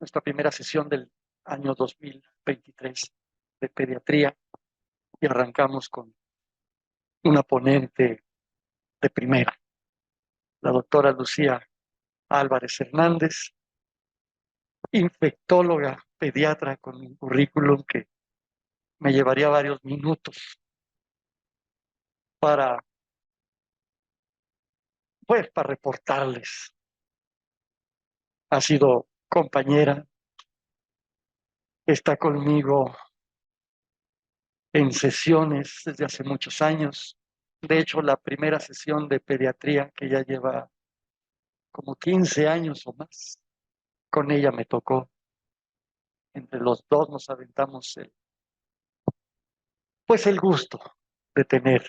nuestra primera sesión del año 2023 de pediatría y arrancamos con una ponente de primera, la doctora Lucía Álvarez Hernández, infectóloga pediatra con un currículum que me llevaría varios minutos para, para reportarles. Ha sido compañera, está conmigo en sesiones desde hace muchos años. De hecho, la primera sesión de pediatría, que ya lleva como 15 años o más, con ella me tocó. Entre los dos nos aventamos el gusto de tener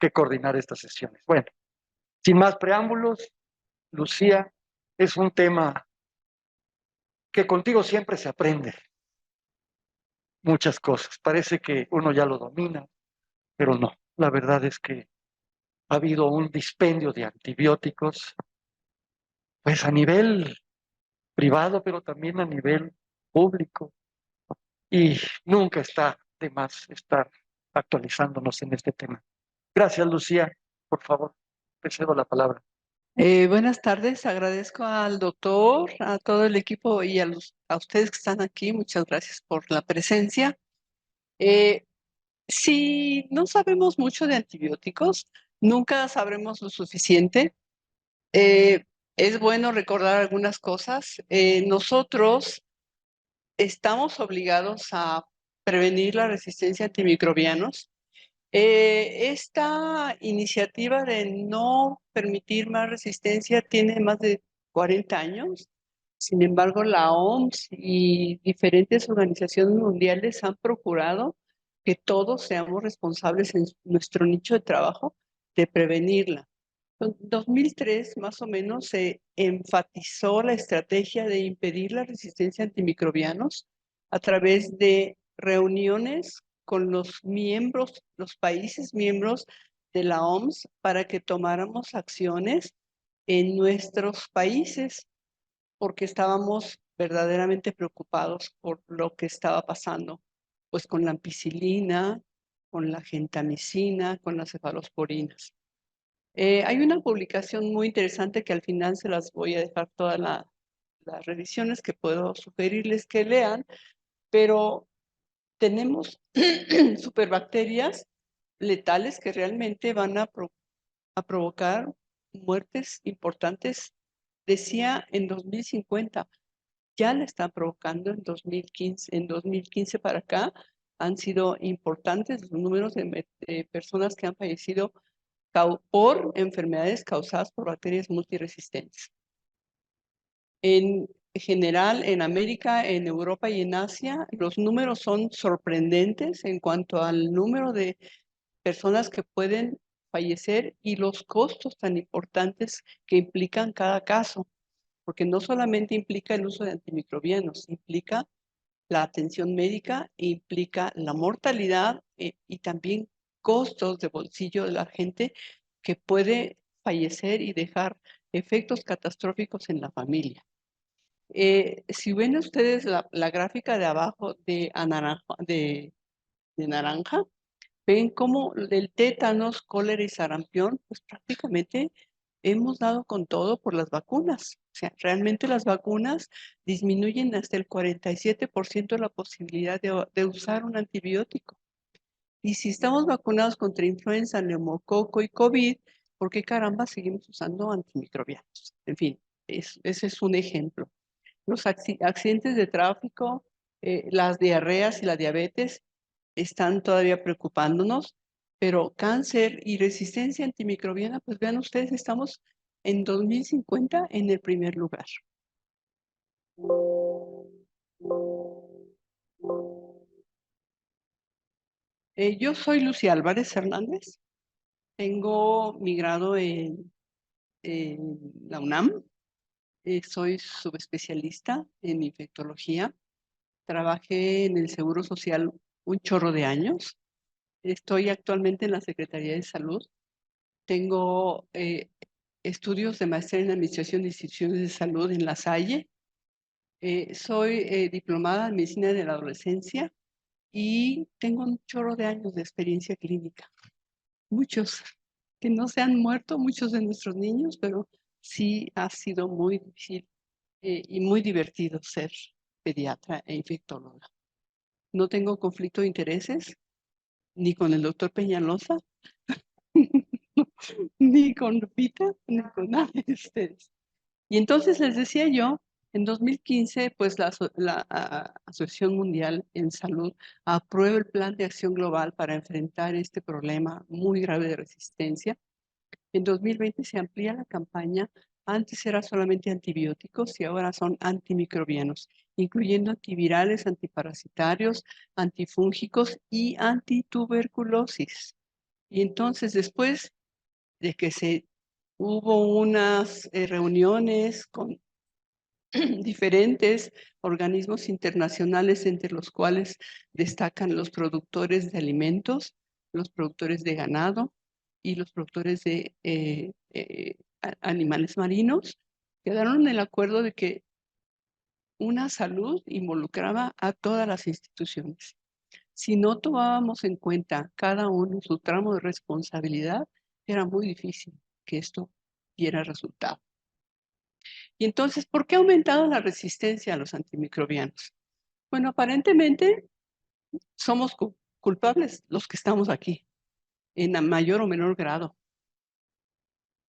que coordinar estas sesiones. Bueno, sin más preámbulos, Lucía, es un tema que contigo siempre se aprende muchas cosas. Parece que uno ya lo domina, pero no. La verdad es que ha habido un dispendio de antibióticos, pues a nivel privado, pero también a nivel público. Y nunca está de más estar actualizándonos en este tema. Gracias, Lucía. Por favor, te cedo la palabra. Buenas tardes, agradezco al doctor, a todo el equipo y a ustedes que están aquí. Muchas gracias por la presencia. Si no sabemos mucho de antibióticos, nunca sabremos lo suficiente. Es bueno recordar algunas cosas. Nosotros estamos obligados a prevenir la resistencia a antimicrobianos. Esta iniciativa de no permitir más resistencia tiene más de 40 años. Sin embargo, la OMS y diferentes organizaciones mundiales han procurado que todos seamos responsables en nuestro nicho de trabajo de prevenirla. En 2003, más o menos, se enfatizó la estrategia de impedir la resistencia a antimicrobianos a través de reuniones con los miembros, los países miembros de la OMS para que tomáramos acciones en nuestros países, porque estábamos verdaderamente preocupados por lo que estaba pasando, pues con la ampicilina, con la gentamicina, con las cefalosporinas. Hay una publicación muy interesante que al final se las voy a dejar todas las revisiones que puedo sugerirles que lean, pero tenemos superbacterias letales que realmente van a provocar muertes importantes. Decía en 2050, ya la están provocando en 2015. En 2015 para acá han sido importantes los números de personas que han fallecido por enfermedades causadas por bacterias multiresistentes. En general, en América, en Europa y en Asia, los números son sorprendentes en cuanto al número de personas que pueden fallecer y los costos tan importantes que implican cada caso, porque no solamente implica el uso de antimicrobianos, implica la atención médica, implica la mortalidad y también costos de bolsillo de la gente que puede fallecer y dejar efectos catastróficos en la familia. Si ven ustedes la gráfica de abajo de naranja, ven cómo el tétanos, cólera y sarampión, pues prácticamente hemos dado con todo por las vacunas. O sea, realmente las vacunas disminuyen hasta el 47% la posibilidad de usar un antibiótico. Y si estamos vacunados contra influenza, neumococo y COVID, ¿por qué caramba seguimos usando antimicrobianos? En fin, ese es un ejemplo. Los accidentes de tráfico, las diarreas y la diabetes están todavía preocupándonos, pero cáncer y resistencia antimicrobiana, pues vean ustedes, estamos en 2050 en el primer lugar. Yo soy Lucía Álvarez Hernández, tengo mi grado en la UNAM, soy subespecialista en infectología, trabajé en el Seguro Social un chorro de años, estoy actualmente en la Secretaría de Salud, tengo estudios de maestría en Administración de Instituciones de Salud en La Salle Soy diplomada en medicina de la adolescencia y tengo un chorro de años de experiencia clínica. Muchos que no se han muerto, muchos de nuestros niños, pero sí ha sido muy difícil y muy divertido ser pediatra e infectóloga. No tengo conflicto de intereses, ni con el doctor Peñalosa, ni con Lupita, ni con nadie de ustedes. Y entonces les decía yo, en 2015, pues la Asociación Mundial en Salud aprueba el Plan de Acción Global para enfrentar este problema muy grave de resistencia. En 2020 se amplía la campaña. Antes era solamente antibióticos y ahora son antimicrobianos, incluyendo antivirales, antiparasitarios, antifúngicos y antituberculosis. Y entonces, después de que hubo unas reuniones con diferentes organismos internacionales, entre los cuales destacan los productores de alimentos, los productores de ganado y los productores de animales marinos, quedaron en el acuerdo de que una salud involucraba a todas las instituciones. Si no tomábamos en cuenta cada uno su tramo de responsabilidad, era muy difícil que esto diera resultado. Y entonces, ¿por qué ha aumentado la resistencia a los antimicrobianos? Bueno, aparentemente somos culpables los que estamos aquí, en mayor o menor grado.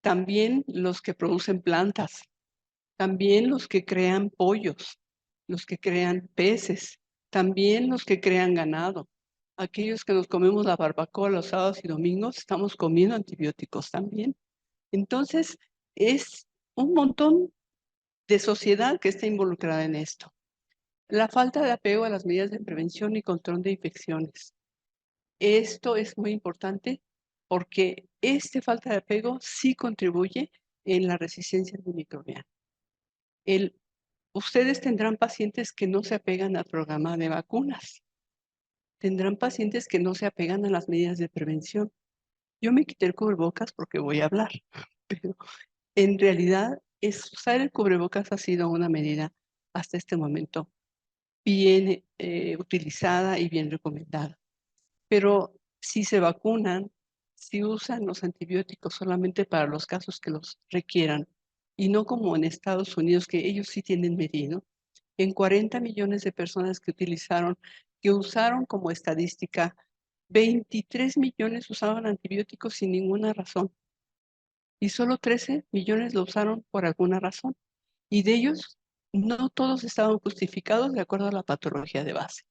También los que producen plantas, también los que crean pollos, los que crean peces, también los que crean ganado. Aquellos que nos comemos la barbacoa los sábados y domingos, estamos comiendo antibióticos también. Entonces, es un montón de sociedad que está involucrada en esto. La falta de apego a las medidas de prevención y control de infecciones. Esto es muy importante porque esta falta de apego sí contribuye en la resistencia antimicrobiana. Ustedes tendrán pacientes que no se apegan al programa de vacunas. Tendrán pacientes que no se apegan a las medidas de prevención. Yo me quité el cubrebocas porque voy a hablar, pero en realidad usar el cubrebocas ha sido una medida hasta este momento bien utilizada y bien recomendada. Pero si se vacunan, si usan los antibióticos solamente para los casos que los requieran, y no como en Estados Unidos, que ellos sí tienen medido, en 40 millones de personas que usaron como estadística, 23 millones usaban antibióticos sin ninguna razón, y solo 13 millones lo usaron por alguna razón. Y de ellos, no todos estaban justificados de acuerdo a la patología de base.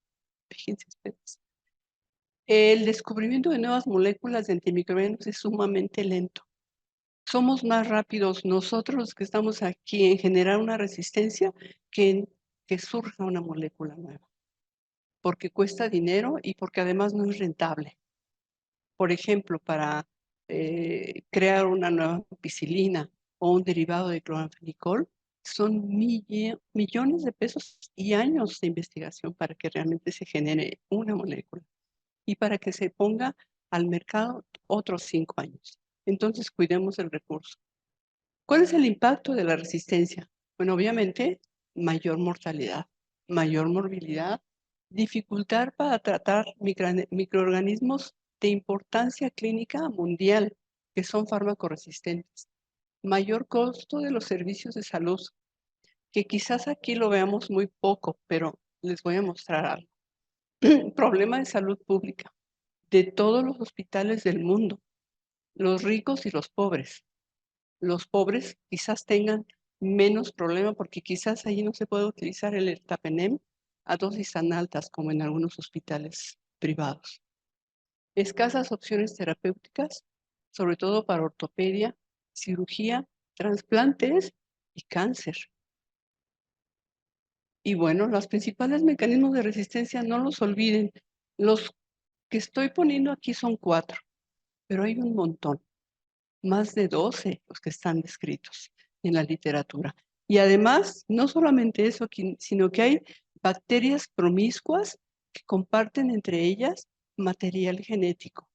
Fíjense ustedes. El descubrimiento de nuevas moléculas de antimicrobianos es sumamente lento. Somos más rápidos nosotros los que estamos aquí en generar una resistencia que en que surja una molécula nueva, porque cuesta dinero y porque además no es rentable. Por ejemplo, para crear una nueva ampicilina o un derivado de cloranfenicol, son millones de pesos y años de investigación para que realmente se genere una molécula y para que se ponga al mercado otros 5 años. Entonces, cuidemos el recurso. ¿Cuál es el impacto de la resistencia? Bueno, obviamente, mayor mortalidad, mayor morbilidad, dificultad para tratar microorganismos de importancia clínica mundial, que son fármacoresistentes, mayor costo de los servicios de salud, que quizás aquí lo veamos muy poco, pero les voy a mostrar algo. Problema de salud pública de todos los hospitales del mundo, los ricos y los pobres. Los pobres quizás tengan menos problema porque quizás allí no se puede utilizar el ertapenem a dosis tan altas como en algunos hospitales privados. Escasas opciones terapéuticas, sobre todo para ortopedia, cirugía, trasplantes y cáncer. Y bueno, los principales mecanismos de resistencia no los olviden. Los que estoy poniendo aquí son 4, pero hay un montón. Más de 12 los que están descritos en la literatura. Y además, no solamente eso, sino que hay bacterias promiscuas que comparten entre ellas material genético,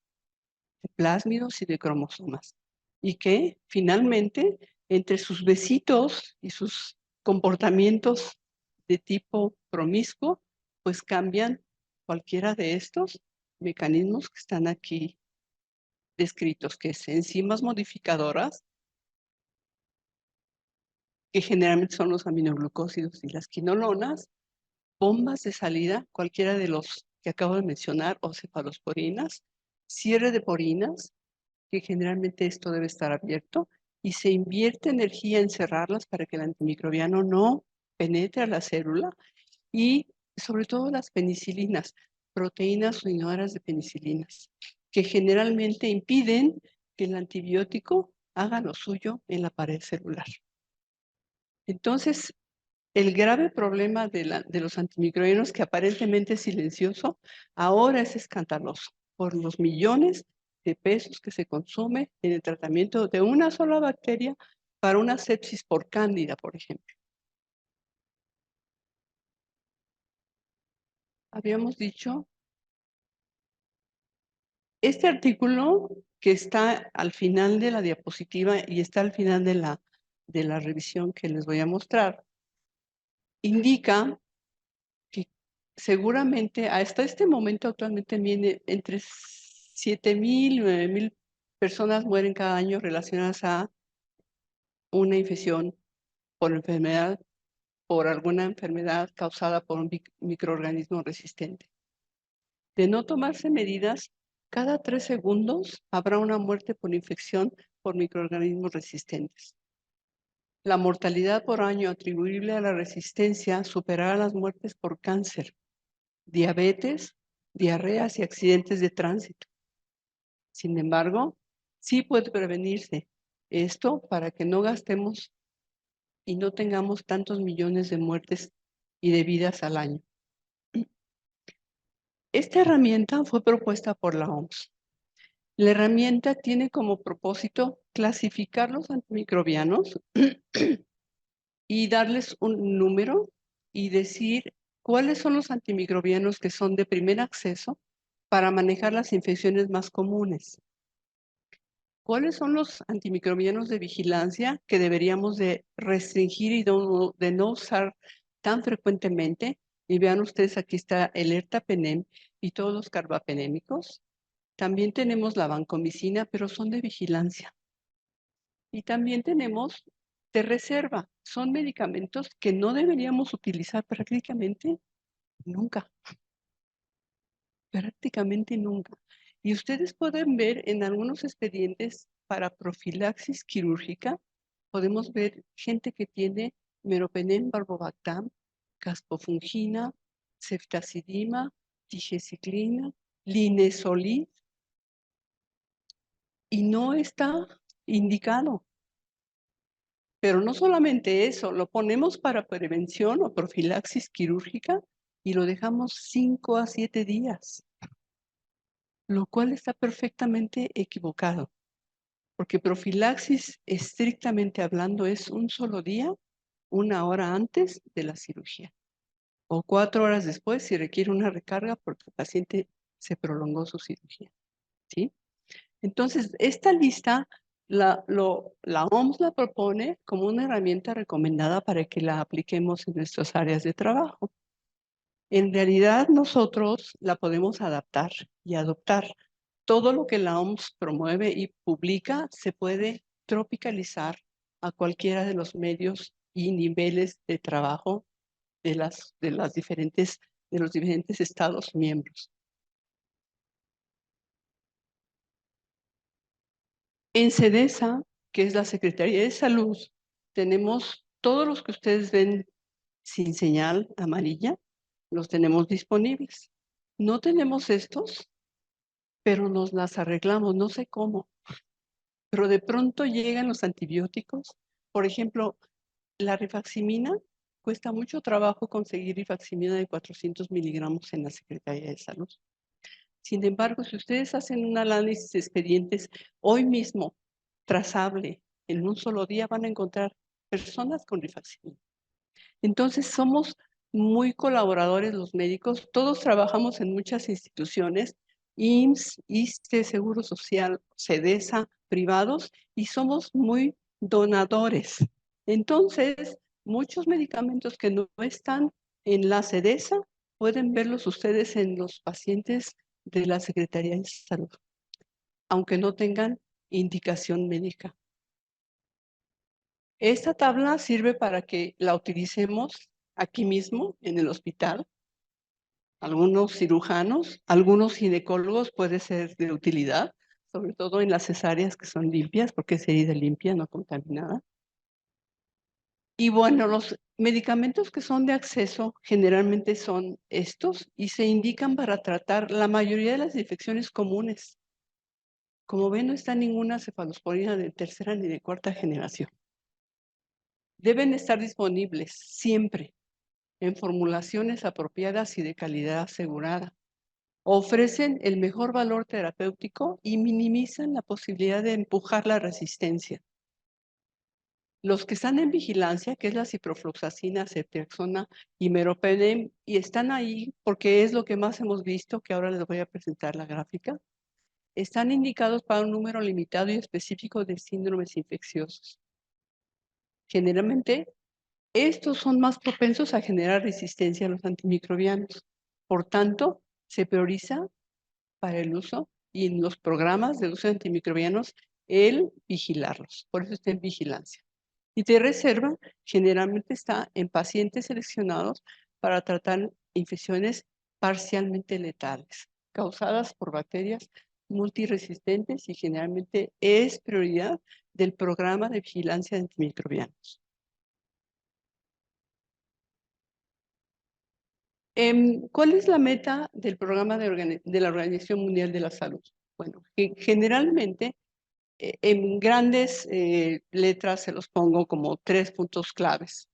de plásmidos y de cromosomas, y que finalmente, entre sus besitos y sus comportamientos de tipo promiscuo, pues cambian cualquiera de estos mecanismos que están aquí descritos, que es enzimas modificadoras, que generalmente son los aminoglucósidos y las quinolonas, bombas de salida, cualquiera de los que acabo de mencionar, o cefalosporinas, cierre de porinas, que generalmente esto debe estar abierto, y se invierte energía en cerrarlas para que el antimicrobiano no penetre a la célula, y sobre todo las penicilinas, proteínas inhibidoras de penicilinas, que generalmente impiden que el antibiótico haga lo suyo en la pared celular. Entonces, el grave problema de los antimicrobianos, que aparentemente es silencioso, ahora es escandaloso por los millones de pesos que se consume en el tratamiento de una sola bacteria para una sepsis por cándida, por ejemplo. Habíamos dicho, este artículo que está al final de la diapositiva y está al final de la revisión que les voy a mostrar, indica que seguramente hasta este momento actualmente viene entre 7,000 y 9,000 personas mueren cada año relacionadas a una infección por enfermedad, por alguna enfermedad causada por un microorganismo resistente. De no tomarse medidas, cada 3 segundos habrá una muerte por infección por microorganismos resistentes. La mortalidad por año atribuible a la resistencia superará las muertes por cáncer, diabetes, diarreas y accidentes de tránsito. Sin embargo, sí puede prevenirse esto para que no gastemos y no tengamos tantos millones de muertes y de vidas al año. Esta herramienta fue propuesta por la OMS. La herramienta tiene como propósito clasificar los antimicrobianos y darles un número y decir cuáles son los antimicrobianos que son de primer acceso para manejar las infecciones más comunes. ¿Cuáles son los antimicrobianos de vigilancia que deberíamos de restringir y de no usar tan frecuentemente? Y vean ustedes, aquí está el ertapenem y todos los carbapenémicos. También tenemos la vancomicina, pero son de vigilancia. Y también tenemos de reserva. Son medicamentos que no deberíamos utilizar prácticamente nunca. Prácticamente nunca. Y ustedes pueden ver en algunos expedientes para profilaxis quirúrgica, podemos ver gente que tiene meropenem barbobactam, caspofungina, ceftazidima, tigecyclina, linezolid, y no está indicado. Pero no solamente eso, lo ponemos para prevención o profilaxis quirúrgica y lo dejamos 5 a 7 días, lo cual está perfectamente equivocado, porque profilaxis, estrictamente hablando, es un solo día, 1 hora antes de la cirugía, o 4 horas después si requiere una recarga porque el paciente se prolongó su cirugía, ¿sí? Entonces, esta lista la OMS la propone como una herramienta recomendada para que la apliquemos en nuestras áreas de trabajo. En realidad, nosotros la podemos adaptar y adoptar. Todo lo que la OMS promueve y publica se puede tropicalizar a cualquiera de los medios y niveles de trabajo de los diferentes estados miembros. En CEDESA, que es la Secretaría de Salud, tenemos todos los que ustedes ven sin señal amarilla, los tenemos disponibles. No tenemos estos, pero nos las arreglamos, no sé cómo. Pero de pronto llegan los antibióticos. Por ejemplo, la rifaximina, cuesta mucho trabajo conseguir rifaximina de 400 miligramos en la Secretaría de Salud. Sin embargo, si ustedes hacen un análisis de expedientes hoy mismo, trazable, en un solo día van a encontrar personas con rifaximina. Entonces, somos muy colaboradores los médicos, todos trabajamos en muchas instituciones, IMSS, ISSSTE, Seguro Social, CEDESA, privados, y somos muy donadores. Entonces, Muchos medicamentos que no están en la SEDESA pueden verlos ustedes en los pacientes de la Secretaría de Salud, aunque no tengan indicación médica. Esta tabla sirve para que la utilicemos aquí mismo en el hospital. Algunos cirujanos, algunos ginecólogos puede ser de utilidad, sobre todo en las cesáreas que son limpias, porque es herida limpia, no contaminada. Y bueno, los medicamentos que son de acceso generalmente son estos y se indican para tratar la mayoría de las infecciones comunes. Como ven, no está ninguna cefalosporina de tercera ni de cuarta generación. Deben estar disponibles siempre en formulaciones apropiadas y de calidad asegurada. Ofrecen el mejor valor terapéutico y minimizan la posibilidad de empujar la resistencia. Los que están en vigilancia, que es la ciprofloxacina, ceftriaxona y meropenem, y están ahí porque es lo que más hemos visto, que ahora les voy a presentar la gráfica, están indicados para un número limitado y específico de síndromes infecciosos. Generalmente, estos son más propensos a generar resistencia a los antimicrobianos. Por tanto, se prioriza para el uso y en los programas de uso de antimicrobianos el vigilarlos. Por eso está en vigilancia. Y de reserva generalmente está en pacientes seleccionados para tratar infecciones parcialmente letales, causadas por bacterias multiresistentes y generalmente es prioridad del programa de vigilancia de antimicrobianos. ¿Cuál es la meta del programa de la Organización Mundial de la Salud? Bueno, generalmente en grandes letras se los pongo como 3 puntos claves.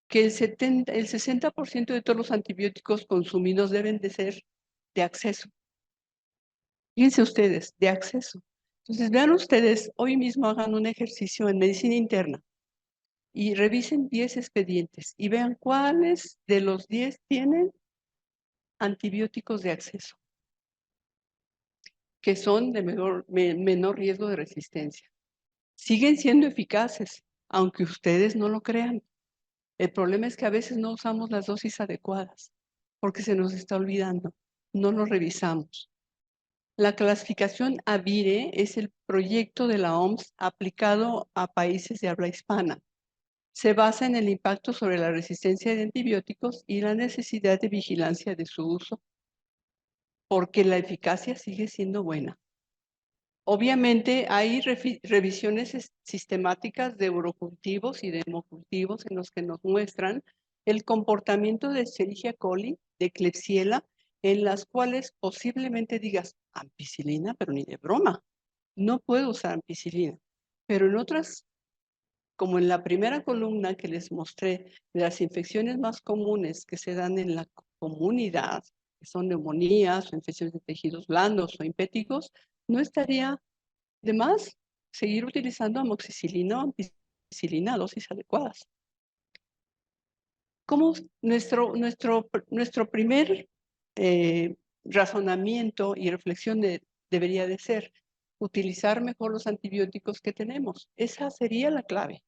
Que el 60% de todos los antibióticos consumidos deben de ser de acceso. Fíjense ustedes, de acceso. Entonces, vean ustedes, hoy mismo hagan un ejercicio en medicina interna y revisen 10 expedientes y vean cuáles de los 10 tienen antibióticos de acceso, que son de menor riesgo de resistencia. Siguen siendo eficaces, aunque ustedes no lo crean. El problema es que a veces no usamos las dosis adecuadas, porque se nos está olvidando, no lo revisamos. La clasificación ABIRE es el proyecto de la OMS aplicado a países de habla hispana. Se basa en el impacto sobre la resistencia de antibióticos y la necesidad de vigilancia de su uso, porque la eficacia sigue siendo buena. Obviamente hay revisiones sistemáticas de urocultivos y de hemocultivos en los que nos muestran el comportamiento de Escherichia coli, de Klebsiella, en las cuales posiblemente digas ampicilina, pero ni de broma, no puedo usar ampicilina. Pero en otras, como en la primera columna que les mostré, de las infecciones más comunes que se dan en la comunidad, que son neumonías o infecciones de tejidos blandos o impéticos, no estaría de más seguir utilizando amoxicilina o ampicilina a dosis adecuadas. Como nuestro primer razonamiento y reflexión debería de ser utilizar mejor los antibióticos que tenemos. Esa sería la clave.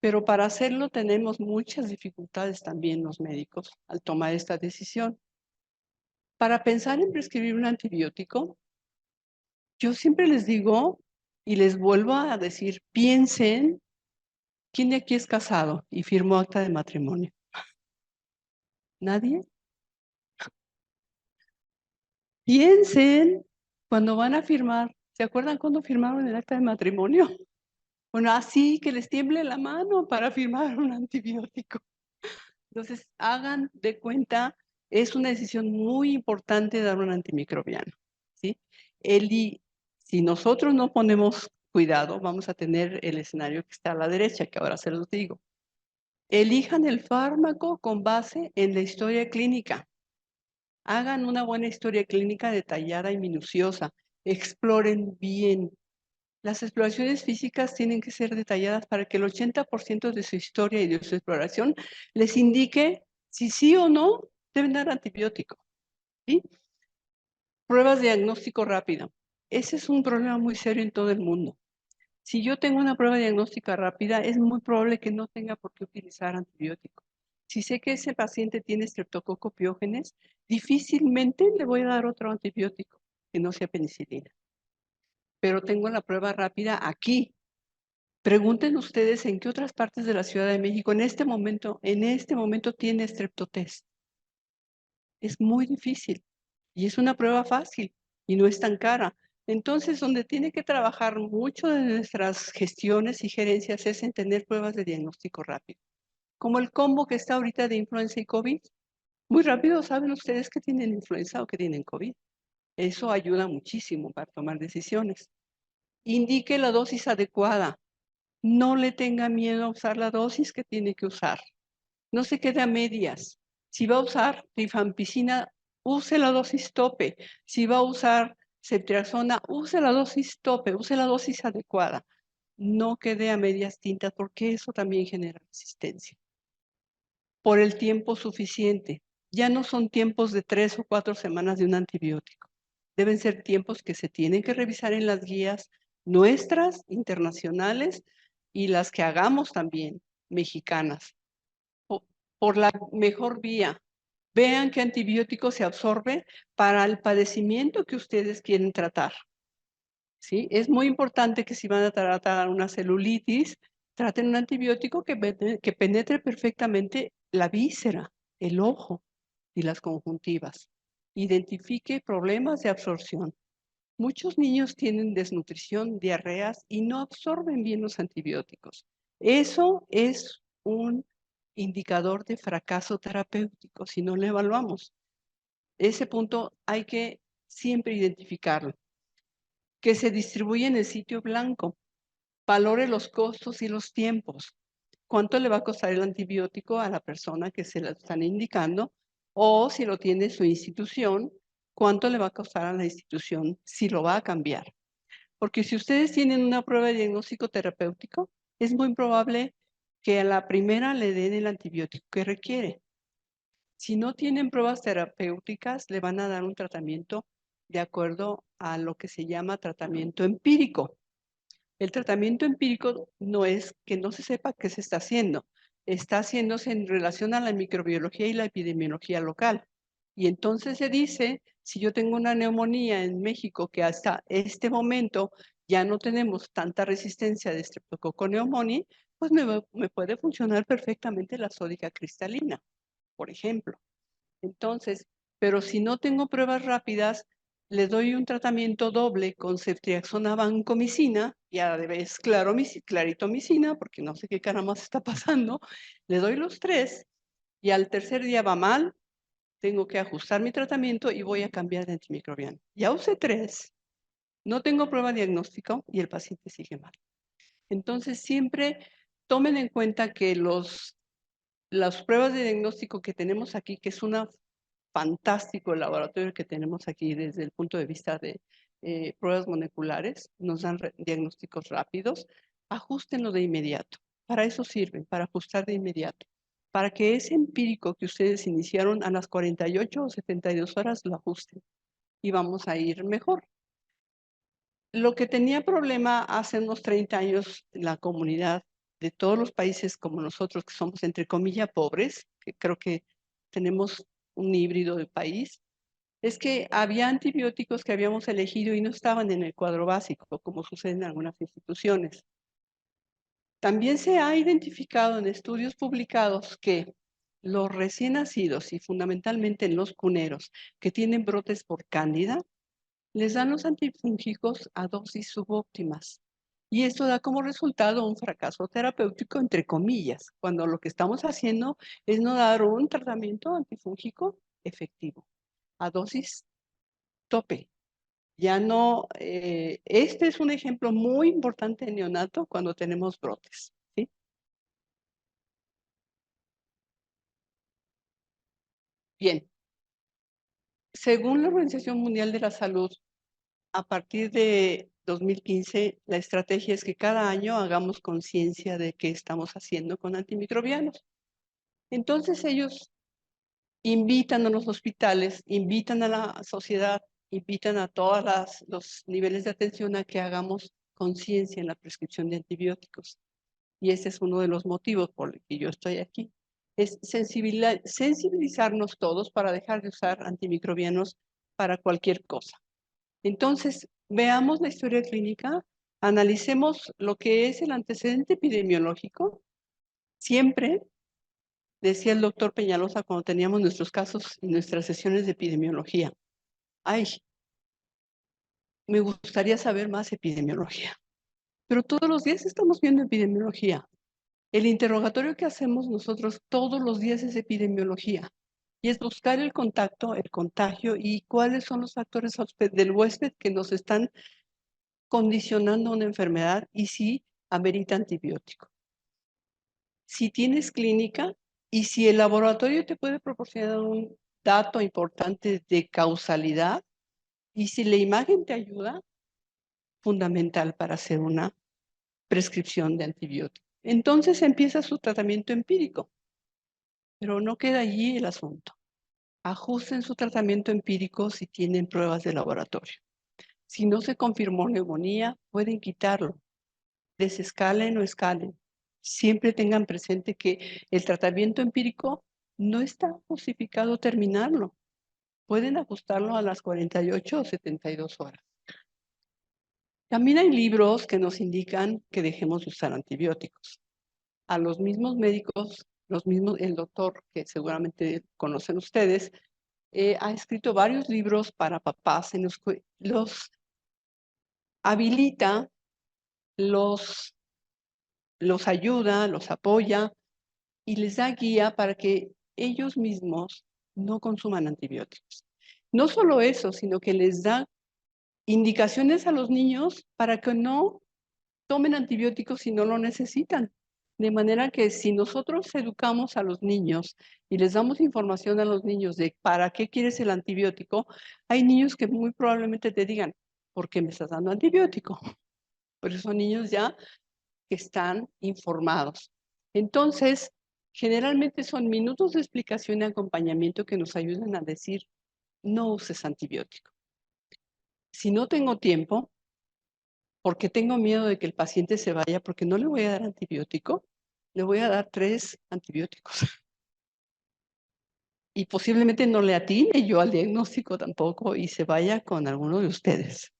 Pero para hacerlo tenemos muchas dificultades también los médicos al tomar esta decisión. Para pensar en prescribir un antibiótico, yo siempre les digo y les vuelvo a decir, piensen, ¿quién de aquí es casado y firmó acta de matrimonio? ¿Nadie? Piensen cuando van a firmar. ¿Se acuerdan cuando firmaron el acta de matrimonio? Bueno, así que les tiemble la mano para firmar un antibiótico. Entonces, hagan de cuenta, es una decisión muy importante dar un antimicrobiano, ¿sí? Si nosotros no ponemos cuidado, vamos a tener el escenario que está a la derecha, que ahora se los digo. Elijan el fármaco con base en la historia clínica. Hagan una buena historia clínica detallada y minuciosa. Exploren bien. Las exploraciones físicas tienen que ser detalladas para que el 80% de su historia y de su exploración les indique si sí o no deben dar antibiótico. ¿Sí? Pruebas de diagnóstico rápido. Ese es un problema muy serio en todo el mundo. Si yo tengo una prueba diagnóstica rápida, es muy probable que no tenga por qué utilizar antibiótico. Si sé que ese paciente tiene Streptococcus pyogenes, difícilmente le voy a dar otro antibiótico que no sea penicilina. Pero tengo la prueba rápida aquí. Pregunten ustedes en qué otras partes de la Ciudad de México en este momento tiene Streptotest. Es muy difícil y es una prueba fácil y no es tan cara. Entonces, donde tiene que trabajar mucho de nuestras gestiones y gerencias es en tener pruebas de diagnóstico rápido. Como el combo que está ahorita de influenza y COVID. Muy rápido saben ustedes que tienen influenza o que tienen COVID. Eso ayuda muchísimo para tomar decisiones. Indique la dosis adecuada. No le tenga miedo a usar la dosis que tiene que usar. No se quede a medias. Si va a usar rifampicina, use la dosis tope. Si va a usar ceftriaxona, use la dosis tope, use la dosis adecuada. No quede a medias tintas porque eso también genera resistencia. Por el tiempo suficiente. Ya no son tiempos de 3 o 4 semanas de un antibiótico. Deben ser tiempos que se tienen que revisar en las guías nuestras, internacionales, y las que hagamos también, mexicanas, por la mejor vía. Vean qué antibiótico se absorbe para el padecimiento que ustedes quieren tratar. ¿Sí? Es muy importante que si van a tratar una celulitis, traten un antibiótico que penetre perfectamente la víscera, el ojo y las conjuntivas. Identifique problemas de absorción. Muchos niños tienen desnutrición, diarreas y no absorben bien los antibióticos. Eso es un indicador de fracaso terapéutico si no lo evaluamos. Ese punto hay que siempre identificarlo. Que se distribuye en el sitio blanco. Valore los costos y los tiempos. ¿Cuánto le va a costar el antibiótico a la persona que se lo están indicando? O si lo tiene su institución, ¿cuánto le va a costar a la institución si lo va a cambiar? Porque si ustedes tienen una prueba de diagnóstico terapéutico, es muy probable que a la primera le den el antibiótico que requiere. Si no tienen pruebas terapéuticas, le van a dar un tratamiento de acuerdo a lo que se llama tratamiento empírico. El tratamiento empírico no es que no se sepa qué se está haciendo. Está haciéndose en relación a la microbiología y la epidemiología local. Y entonces se dice, si yo tengo una neumonía en México que hasta este momento ya no tenemos tanta resistencia de Streptococcus pneumoniae, pues me puede funcionar perfectamente la sódica cristalina, por ejemplo. Entonces, pero si no tengo pruebas rápidas, le doy un tratamiento doble con ceftriaxona vancomicina y a la vez claritomicina, porque no sé qué caramba está pasando. Le doy los 3 y al tercer día va mal, tengo que ajustar mi tratamiento y voy a cambiar de antimicrobiano. Ya usé 3, no tengo prueba diagnóstico y el paciente sigue mal. Entonces, siempre tomen en cuenta que las pruebas de diagnóstico que tenemos aquí, que es una fantástico el laboratorio que tenemos aquí desde el punto de vista de pruebas moleculares, nos dan diagnósticos rápidos, ajustenlo de inmediato. Para eso sirven, para ajustar de inmediato. Para que ese empírico que ustedes iniciaron a las 48 o 72 horas lo ajusten y vamos a ir mejor. Lo que tenía problema hace unos 30 años en la comunidad de todos los países como nosotros, que somos entre comillas pobres, que creo que tenemos un híbrido de país, es que había antibióticos que habíamos elegido y no estaban en el cuadro básico, como sucede en algunas instituciones. También se ha identificado en estudios publicados que los recién nacidos y fundamentalmente en los cuneros que tienen brotes por cándida, les dan los antifúngicos a dosis subóptimas. Y esto da como resultado un fracaso terapéutico, entre comillas, cuando lo que estamos haciendo es no dar un tratamiento antifúngico efectivo, a dosis tope. Ya no, este es un ejemplo muy importante en neonato cuando tenemos brotes, ¿sí? Bien, según la Organización Mundial de la Salud, a partir de 2015, la estrategia es que cada año hagamos conciencia de qué estamos haciendo con antimicrobianos. Entonces ellos invitan a los hospitales, invitan a la sociedad, invitan a todos los niveles de atención a que hagamos conciencia en la prescripción de antibióticos. Y ese es uno de los motivos por el que yo estoy aquí. Es sensibilizarnos todos para dejar de usar antimicrobianos para cualquier cosa. Entonces, veamos la historia clínica, analicemos lo que es el antecedente epidemiológico. Siempre, decía el doctor Peñalosa cuando teníamos nuestros casos y nuestras sesiones de epidemiología, ay, me gustaría saber más epidemiología. Pero todos los días estamos viendo epidemiología. El interrogatorio que hacemos nosotros todos los días es epidemiología. Y es buscar el contacto, el contagio y cuáles son los factores del huésped que nos están condicionando una enfermedad y si amerita antibiótico. Si tienes clínica y si el laboratorio te puede proporcionar un dato importante de causalidad y si la imagen te ayuda, fundamental para hacer una prescripción de antibiótico. Entonces empieza su tratamiento empírico, pero no queda allí el asunto. Ajusten su tratamiento empírico si tienen pruebas de laboratorio. Si no se confirmó neumonía, pueden quitarlo. Desescalen o escalen. Siempre tengan presente que el tratamiento empírico no está justificado terminarlo. Pueden ajustarlo a las 48 o 72 horas. También hay libros que nos indican que dejemos de usar antibióticos. A los mismos médicos, el doctor que seguramente conocen ustedes, ha escrito varios libros para papás en los que los habilita, los ayuda, los apoya y les da guía para que ellos mismos no consuman antibióticos. No solo eso, sino que les da indicaciones a los niños para que no tomen antibióticos si no lo necesitan. De manera que si nosotros educamos a los niños y les damos información a los niños de para qué quieres el antibiótico, hay niños que muy probablemente te digan, ¿por qué me estás dando antibiótico? Por eso son niños ya que están informados. Entonces, generalmente son minutos de explicación y acompañamiento que nos ayudan a decir, no uses antibiótico. Si no tengo tiempo, porque tengo miedo de que el paciente se vaya, porque no le voy a dar antibiótico, le voy a dar 3 antibióticos. Y posiblemente no le atine yo al diagnóstico tampoco y se vaya con alguno de ustedes.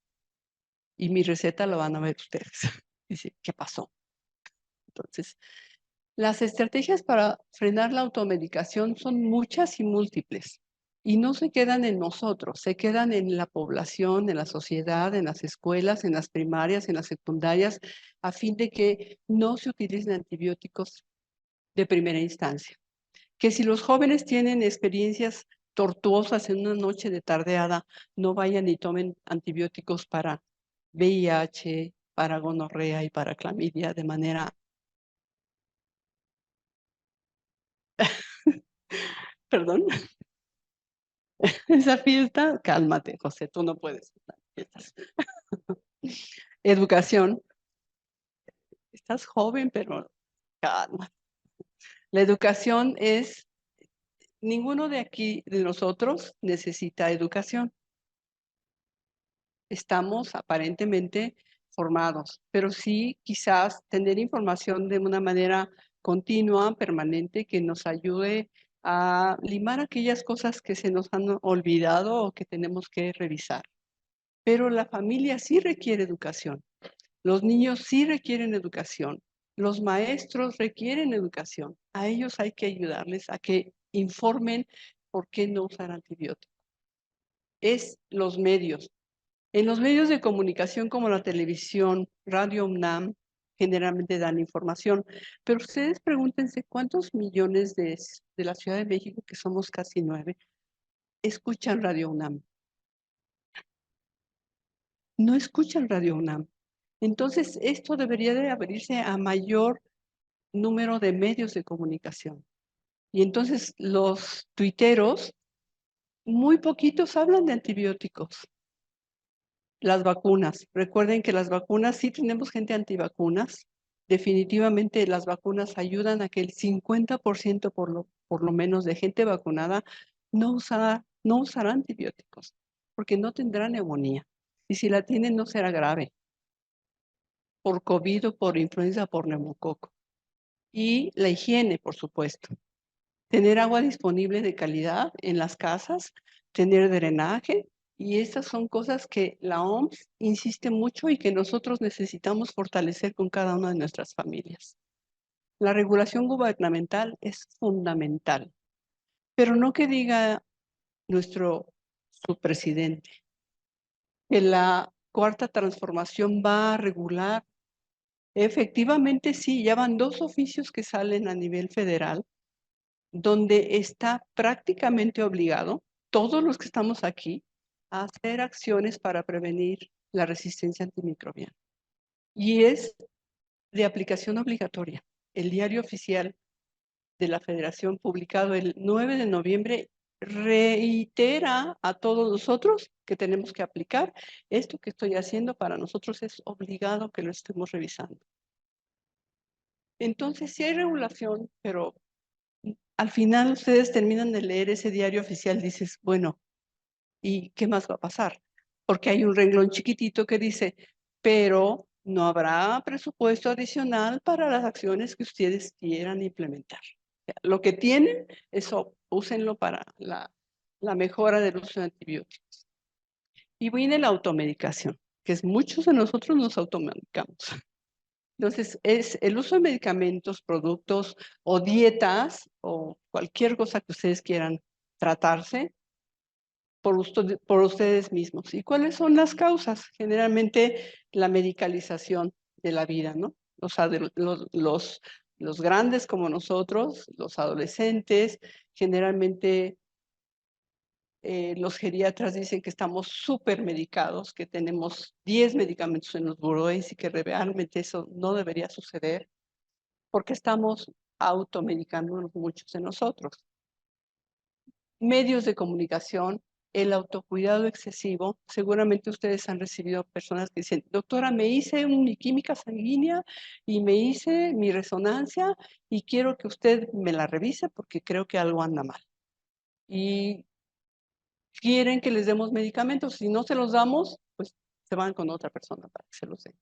Y mi receta la van a ver ustedes. Dice, ¿qué pasó? Entonces, las estrategias para frenar la automedicación son muchas y múltiples. Y no se quedan en nosotros, se quedan en la población, en la sociedad, en las escuelas, en las primarias, en las secundarias, a fin de que no se utilicen antibióticos de primera instancia. Que si los jóvenes tienen experiencias tortuosas en una noche de tardeada, no vayan y tomen antibióticos para VIH, para gonorrea y para clamidia de manera... Perdón. Esa fiesta, cálmate, José, tú no puedes. Educación. Estás joven, pero calma. La educación es, ninguno de aquí, de nosotros, necesita educación. Estamos aparentemente formados, pero sí quizás tener información de una manera continua, permanente, que nos ayude a limar aquellas cosas que se nos han olvidado o que tenemos que revisar. Pero la familia sí requiere educación. Los niños sí requieren educación. Los maestros requieren educación. A ellos hay que ayudarles a que informen por qué no usar antibióticos. Es los medios. En los medios de comunicación como la televisión, Radio UNAM, generalmente dan información, pero ustedes pregúntense cuántos millones de la Ciudad de México, que somos casi 9, escuchan Radio UNAM. No escuchan Radio UNAM. Entonces, esto debería de abrirse a mayor número de medios de comunicación. Y entonces los tuiteros, muy poquitos hablan de antibióticos. Las vacunas. Recuerden que las vacunas, sí tenemos gente antivacunas. Definitivamente las vacunas ayudan a que el 50% por lo menos de gente vacunada no usará antibióticos, porque no tendrá neumonía. Y si la tienen, no será grave. por COVID o por influenza, por neumococo. Y la higiene, por supuesto. Tener agua disponible de calidad en las casas, tener drenaje, y estas son cosas que la OMS insiste mucho y que nosotros necesitamos fortalecer con cada una de nuestras familias. La regulación gubernamental es fundamental, pero no que diga nuestro subpresidente que la cuarta transformación va a regular. Efectivamente, sí, ya van 2 oficios que salen a nivel federal, donde está prácticamente obligado, todos los que estamos aquí, a hacer acciones para prevenir la resistencia antimicrobiana. Y es de aplicación obligatoria. El diario oficial de la Federación, publicado el 9 de noviembre, reitera a todos nosotros que tenemos que aplicar. Esto que estoy haciendo para nosotros es obligado que lo estemos revisando. Entonces, sí hay regulación, pero al final ustedes terminan de leer ese diario oficial, dices, bueno, ¿y qué más va a pasar? Porque hay un renglón chiquitito que dice, pero no habrá presupuesto adicional para las acciones que ustedes quieran implementar. Lo que tienen, eso úsenlo para la mejora del uso de antibióticos. Y viene la automedicación, que es muchos de nosotros nos automedicamos. Entonces, es el uso de medicamentos, productos o dietas o cualquier cosa que ustedes quieran tratarse por ustedes mismos. ¿Y cuáles son las causas? Generalmente la medicalización de la vida, ¿no? O sea, los grandes como nosotros, los adolescentes, generalmente los geriatras dicen que estamos súper medicados, que tenemos 10 medicamentos en los buroes y que realmente eso no debería suceder porque estamos automedicándonos muchos de nosotros. Medios de comunicación, el autocuidado excesivo. Seguramente ustedes han recibido personas que dicen, doctora, me hice mi química sanguínea y me hice mi resonancia y quiero que usted me la revise porque creo que algo anda mal. Y quieren que les demos medicamentos. Si no se los damos, pues se van con otra persona para que se los den.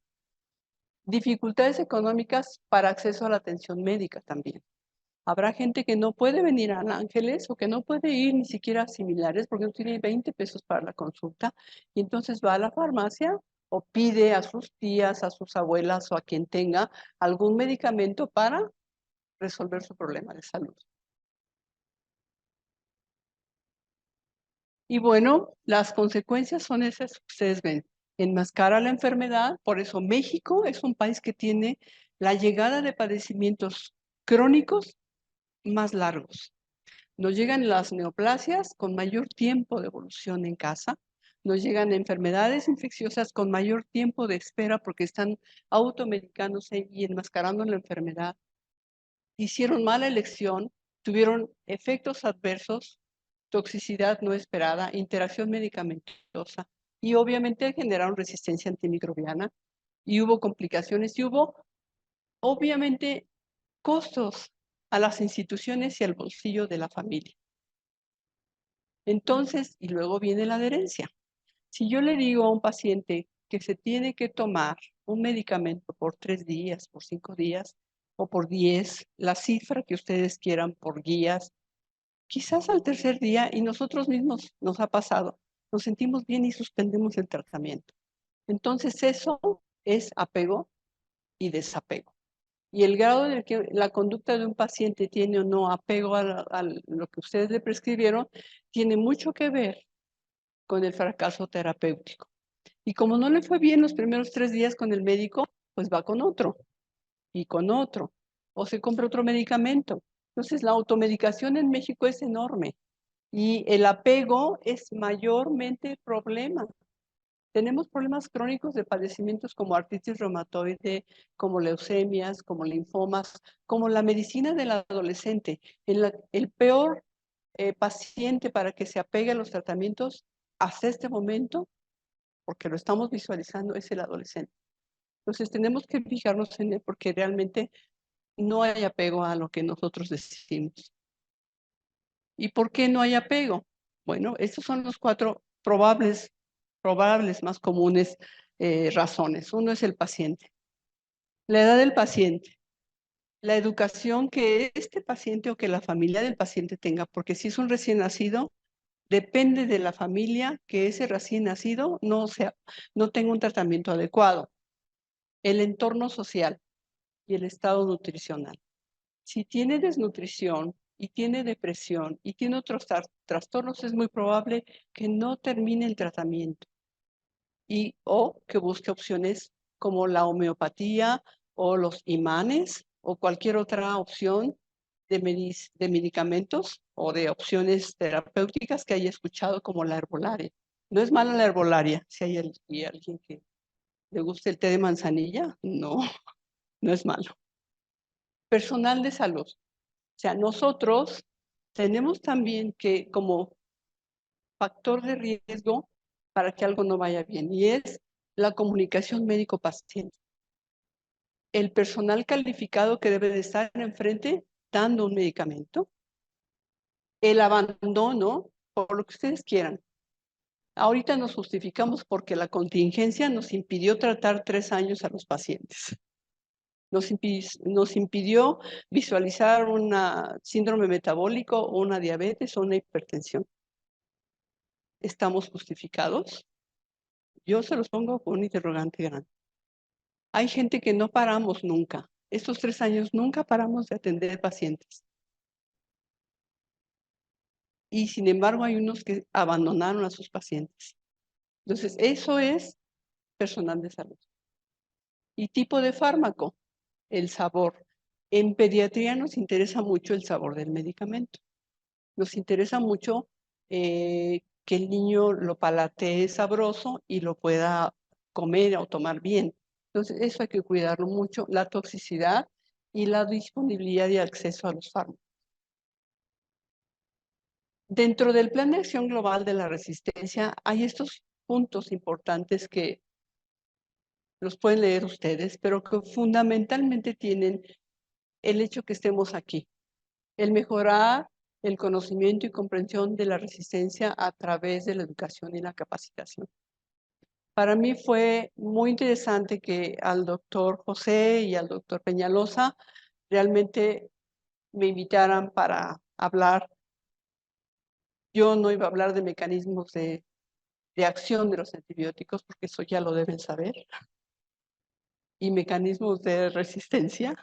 Dificultades económicas para acceso a la atención médica también. Habrá gente que no puede venir a Ángeles o que no puede ir ni siquiera a similares porque no tiene 20 pesos para la consulta y entonces va a la farmacia o pide a sus tías, a sus abuelas o a quien tenga algún medicamento para resolver su problema de salud. Y bueno, las consecuencias son esas que ustedes ven. Enmascara la enfermedad, por eso México es un país que tiene la llegada de padecimientos crónicos más largos. Nos llegan las neoplasias con mayor tiempo de evolución en casa, nos llegan enfermedades infecciosas con mayor tiempo de espera porque están automedicándose y enmascarando la enfermedad. Hicieron mala elección, tuvieron efectos adversos, toxicidad no esperada, interacción medicamentosa y obviamente generaron resistencia antimicrobiana y hubo complicaciones y hubo obviamente costos a las instituciones y al bolsillo de la familia. Entonces, y luego viene la adherencia. Si yo le digo a un paciente que se tiene que tomar un medicamento por 3 días, por 5 días o por 10, la cifra que ustedes quieran por guías, quizás al tercer día, y nosotros mismos nos ha pasado, nos sentimos bien y suspendemos el tratamiento. Entonces eso es apego y desapego. Y el grado de que la conducta de un paciente tiene o no apego a lo que ustedes le prescribieron, tiene mucho que ver con el fracaso terapéutico. Y como no le fue bien los primeros 3 días con el médico, pues va con otro y con otro, o se compra otro medicamento. Entonces la automedicación en México es enorme y el apego es mayormente el problema. Tenemos problemas crónicos de padecimientos como artritis reumatoide, como leucemias, como linfomas, como la medicina del adolescente. El peor paciente para que se apegue a los tratamientos hasta este momento, porque lo estamos visualizando, es el adolescente. Entonces tenemos que fijarnos en él porque realmente no hay apego a lo que nosotros decimos. ¿Y por qué no hay apego? Bueno, estos son los 4 probables más comunes razones. Uno es el paciente. La edad del paciente, la educación que este paciente o que la familia del paciente tenga, porque si es un recién nacido, depende de la familia que ese recién nacido no tenga un tratamiento adecuado. El entorno social y el estado nutricional. Si tiene desnutrición y tiene depresión y tiene otros trastornos, es muy probable que no termine el tratamiento o que busque opciones como la homeopatía o los imanes o cualquier otra opción de medicamentos o de opciones terapéuticas que haya escuchado como la herbolaria. No es mala la herbolaria, si hay alguien que le guste el té de manzanilla, no, no es malo. Personal de salud. O sea, nosotros tenemos también que, como factor de riesgo para que algo no vaya bien, y es la comunicación médico-paciente. El personal calificado que debe de estar enfrente dando un medicamento, el abandono, por lo que ustedes quieran. Ahorita nos justificamos porque la contingencia nos impidió tratar 3 años a los pacientes. Nos impidió visualizar un síndrome metabólico o una diabetes o una hipertensión. ¿Estamos justificados? Yo se los pongo con un interrogante grande. Hay gente que no paramos nunca. Estos 3 años nunca paramos de atender pacientes. Y sin embargo hay unos que abandonaron a sus pacientes. Entonces, eso es personal de salud. Y tipo de fármaco, el sabor. En pediatría nos interesa mucho el sabor del medicamento. Nos interesa mucho que el niño lo palatee sabroso y lo pueda comer o tomar bien. Entonces, eso hay que cuidarlo mucho, la toxicidad y la disponibilidad y acceso a los fármacos. Dentro del Plan de Acción Global de la Resistencia hay estos puntos importantes que los pueden leer ustedes, pero que fundamentalmente tienen el hecho que estemos aquí, el mejorar el conocimiento y comprensión de la resistencia a través de la educación y la capacitación. Para mí fue muy interesante que al doctor José y al doctor Peñalosa realmente me invitaran para hablar. Yo no iba a hablar de mecanismos de acción de los antibióticos, porque eso ya lo deben saber, y mecanismos de resistencia,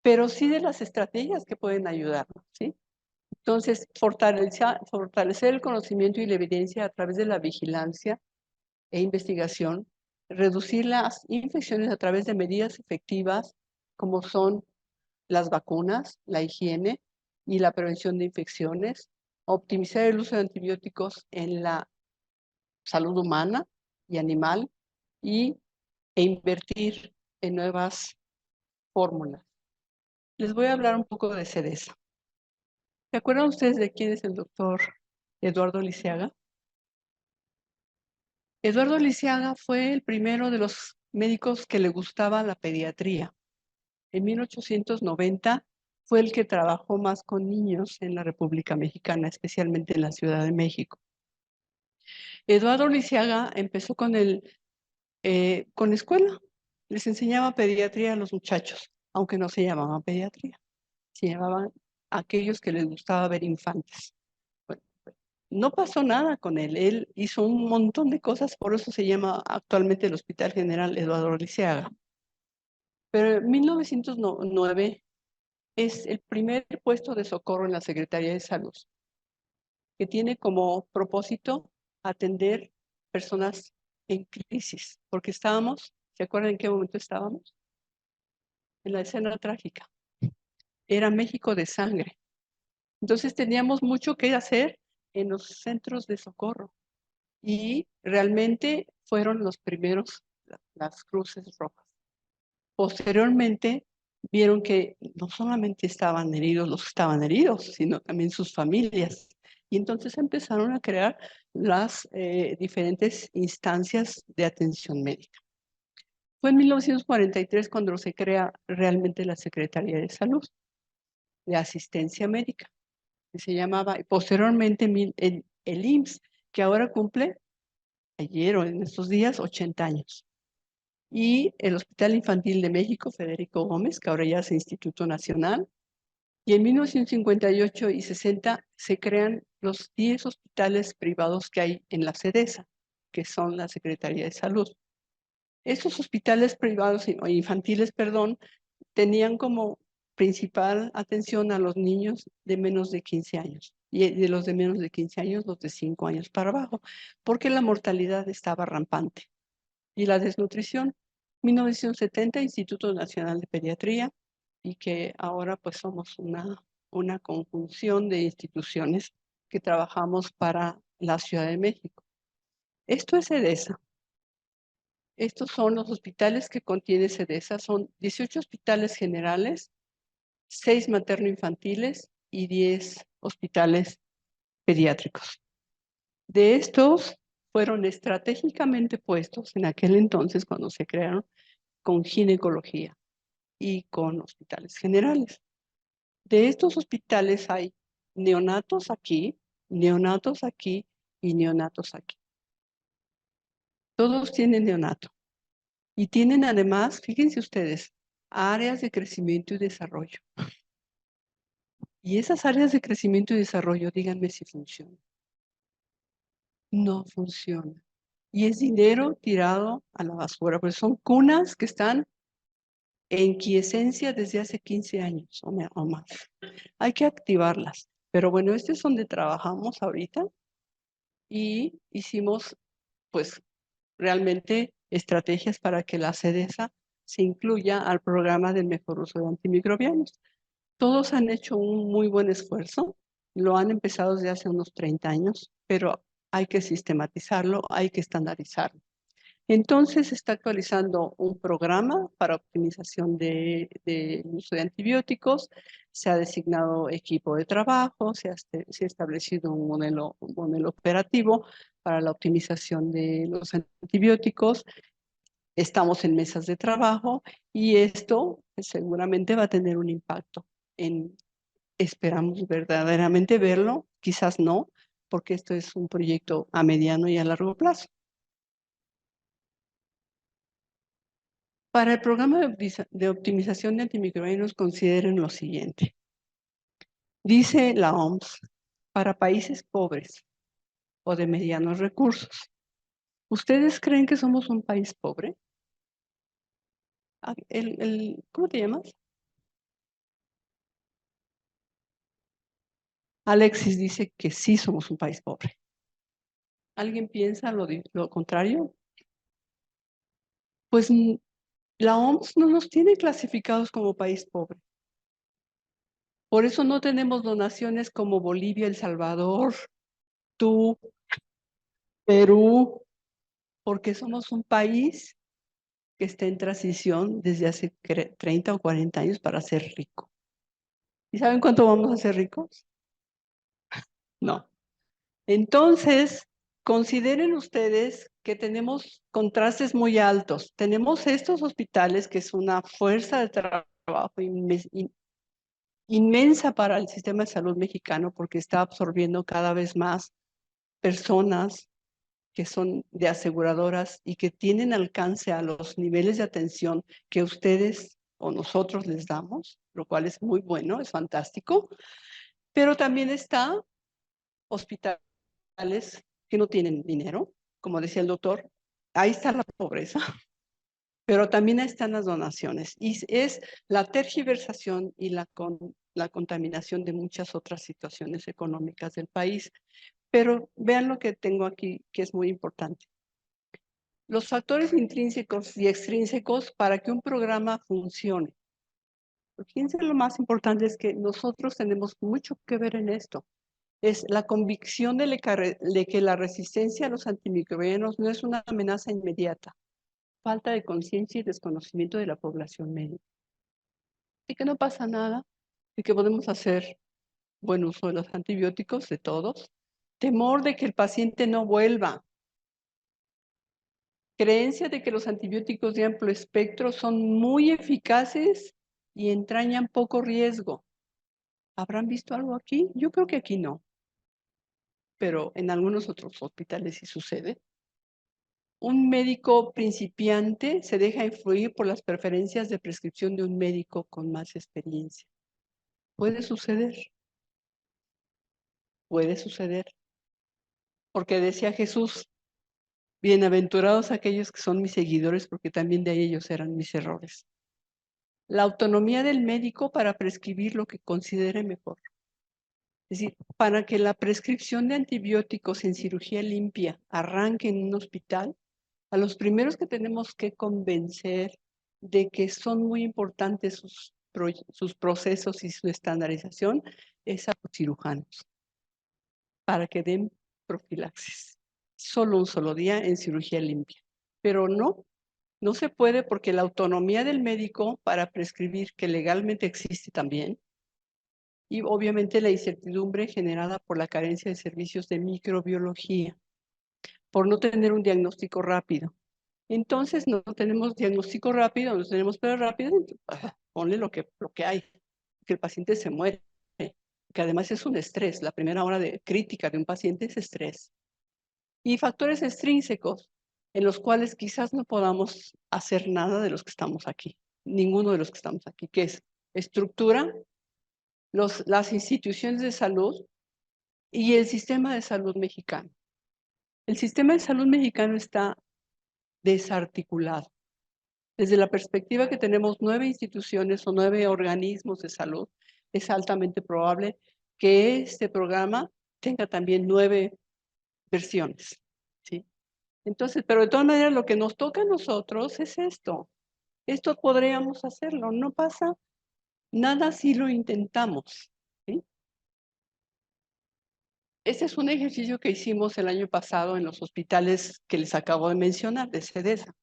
pero sí de las estrategias que pueden ayudarnos, ¿sí? Entonces, fortalecer el conocimiento y la evidencia a través de la vigilancia e investigación, reducir las infecciones a través de medidas efectivas como son las vacunas, la higiene y la prevención de infecciones, optimizar el uso de antibióticos en la salud humana y animal e invertir en nuevas fórmulas. Les voy a hablar un poco de CEDESA. ¿Se acuerdan ustedes de quién es el doctor Eduardo Lisiaga? Eduardo Lisiaga fue el primero de los médicos que le gustaba la pediatría. En 1890 fue el que trabajó más con niños en la República Mexicana, especialmente en la Ciudad de México. Eduardo Lisiaga empezó con escuela. Les enseñaba pediatría a los muchachos, aunque no se llamaban pediatría. Se llamaban aquellos que les gustaba ver infantes. Bueno, no pasó nada con él. Él hizo un montón de cosas, por eso se llama actualmente el Hospital General Eduardo Lisiaga. Pero en 1909 es el primer puesto de socorro en la Secretaría de Salud, que tiene como propósito atender personas en crisis, porque ¿se acuerdan en qué momento estábamos? En la escena trágica. Era México de sangre. Entonces teníamos mucho que hacer en los centros de socorro y realmente fueron los primeros, las cruces rojas. Posteriormente vieron que no solamente estaban heridos los que estaban heridos, sino también sus familias. Y entonces empezaron a crear las diferentes instancias de atención médica. Fue en 1943 cuando se crea realmente la Secretaría de Salud, de Asistencia Médica, que se llamaba, y posteriormente el IMSS, que ahora cumple, ayer o en estos días, 80 años. y el Hospital Infantil de México, Federico Gómez, que ahora ya es Instituto Nacional. Y en 1958 y 60 se crean los 10 hospitales privados que hay en la SEDESA, que son la Secretaría de Salud. Estos hospitales privados o infantiles, perdón, tenían como principal atención a los niños de menos de 15 años y de los de menos de 15 años, los de 5 años para abajo, porque la mortalidad estaba rampante. Y la desnutrición, 1970, Instituto Nacional de Pediatría, y que ahora pues somos una conjunción de instituciones que trabajamos para la Ciudad de México. Esto es SEDESA. Estos son los hospitales que contiene SEDESA. Son 18 hospitales generales, 6 materno-infantiles y 10 hospitales pediátricos. De estos fueron estratégicamente puestos en aquel entonces cuando se crearon con ginecología y con hospitales generales. De estos hospitales hay neonatos aquí y neonatos aquí. Todos tienen neonato. Y tienen además, fíjense ustedes, áreas de crecimiento y desarrollo. Y esas áreas de crecimiento y desarrollo, díganme si funcionan. No funcionan. Y es dinero tirado a la basura, porque son cunas que están en quiescencia desde hace 15 años o más. Hay que activarlas. Pero bueno, este es donde trabajamos ahorita y hicimos, pues, realmente estrategias para que la SEDESA se incluya al programa del mejor uso de antimicrobianos. Todos han hecho un muy buen esfuerzo, lo han empezado desde hace unos 30 años, pero hay que sistematizarlo, hay que estandarizarlo. Entonces se está actualizando un programa para optimización del uso de antibióticos, se ha designado equipo de trabajo, se ha establecido un modelo operativo para la optimización de los antibióticos, estamos en mesas de trabajo y esto seguramente va a tener un impacto esperamos verdaderamente verlo, quizás no, porque esto es un proyecto a mediano y a largo plazo. Para el programa de optimización de antimicrobianos, consideren lo siguiente. Dice la OMS, para países pobres o de medianos recursos. ¿Ustedes creen que somos un país pobre? ¿Cómo te llamas? Alexis dice que sí somos un país pobre. ¿Alguien piensa lo contrario? Pues la OMS no nos tiene clasificados como país pobre. Por eso no tenemos donaciones como Bolivia, El Salvador, tú, Perú, porque somos un país que está en transición desde hace 30 o 40 años para ser rico. ¿Y saben cuánto vamos a ser ricos? No. Entonces, consideren ustedes que tenemos contrastes muy altos. Tenemos estos hospitales que es una fuerza de trabajo inmensa para el sistema de salud mexicano porque está absorbiendo cada vez más personas que son de aseguradoras y que tienen alcance a los niveles de atención que ustedes o nosotros les damos, lo cual es muy bueno, es fantástico, pero también está hospitales que no tienen dinero, como decía el doctor, ahí está la pobreza, pero también están las donaciones y es la tergiversación y la contaminación de muchas otras situaciones económicas del país. Pero vean lo que tengo aquí, que es muy importante. Los factores intrínsecos y extrínsecos para que un programa funcione. Fíjense, lo más importante es que nosotros tenemos mucho que ver en esto. Es la convicción de que la resistencia a los antimicrobianos no es una amenaza inmediata. Falta de conciencia y desconocimiento de la población médica. Y que no pasa nada, y que podemos hacer buen uso de los antibióticos, de todos. Temor de que el paciente no vuelva. Creencia de que los antibióticos de amplio espectro son muy eficaces y entrañan poco riesgo. ¿Habrán visto algo aquí? Yo creo que aquí no, pero en algunos otros hospitales sí sucede. un médico principiante se deja influir por las preferencias de prescripción de un médico con más experiencia. Puede suceder. Puede suceder. Porque decía Jesús, bienaventurados aquellos que son mis seguidores, porque también de ellos eran mis errores. La autonomía del médico para prescribir lo que considere mejor. Es decir, para que la prescripción de antibióticos en cirugía limpia arranque en un hospital, a los primeros que tenemos que convencer de que son muy importantes sus procesos y su estandarización es a los cirujanos, para que den profilaxis. Solo un solo día en cirugía limpia. Pero no se puede porque la autonomía del médico para prescribir, que legalmente existe también, y obviamente la incertidumbre generada por la carencia de servicios de microbiología, por no tener un diagnóstico rápido. Entonces no tenemos diagnóstico rápido, no tenemos pruebas rápidas, ponle lo que hay, que el paciente se muere, que además es un estrés, la primera hora de crítica de un paciente es estrés. Y factores extrínsecos en los cuales quizás no podamos hacer nada de los que estamos aquí, ninguno de los que estamos aquí, que es estructura, las instituciones de salud y el sistema de salud mexicano. El sistema de salud mexicano está desarticulado. Desde la perspectiva que tenemos 9 instituciones o 9 organismos de salud, es altamente probable que este programa tenga también 9 versiones, ¿sí? Entonces, pero de todas maneras lo que nos toca a nosotros es esto. Esto podríamos hacerlo, no pasa nada si lo intentamos, ¿sí? Este es un ejercicio que hicimos el año pasado en los hospitales que les acabo de mencionar, de CEDESA.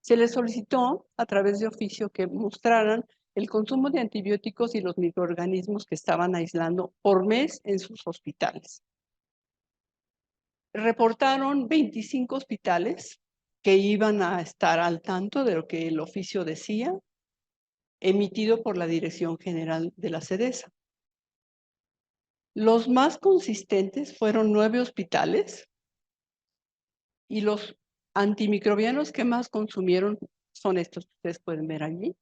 Se les solicitó a través de oficio que mostraran el consumo de antibióticos y los microorganismos que estaban aislando por mes en sus hospitales. Reportaron 25 hospitales que iban a estar al tanto de lo que el oficio decía, emitido por la Dirección General de la CEDESA. Los más consistentes fueron 9 hospitales y los antimicrobianos que más consumieron son estos que ustedes pueden ver allí.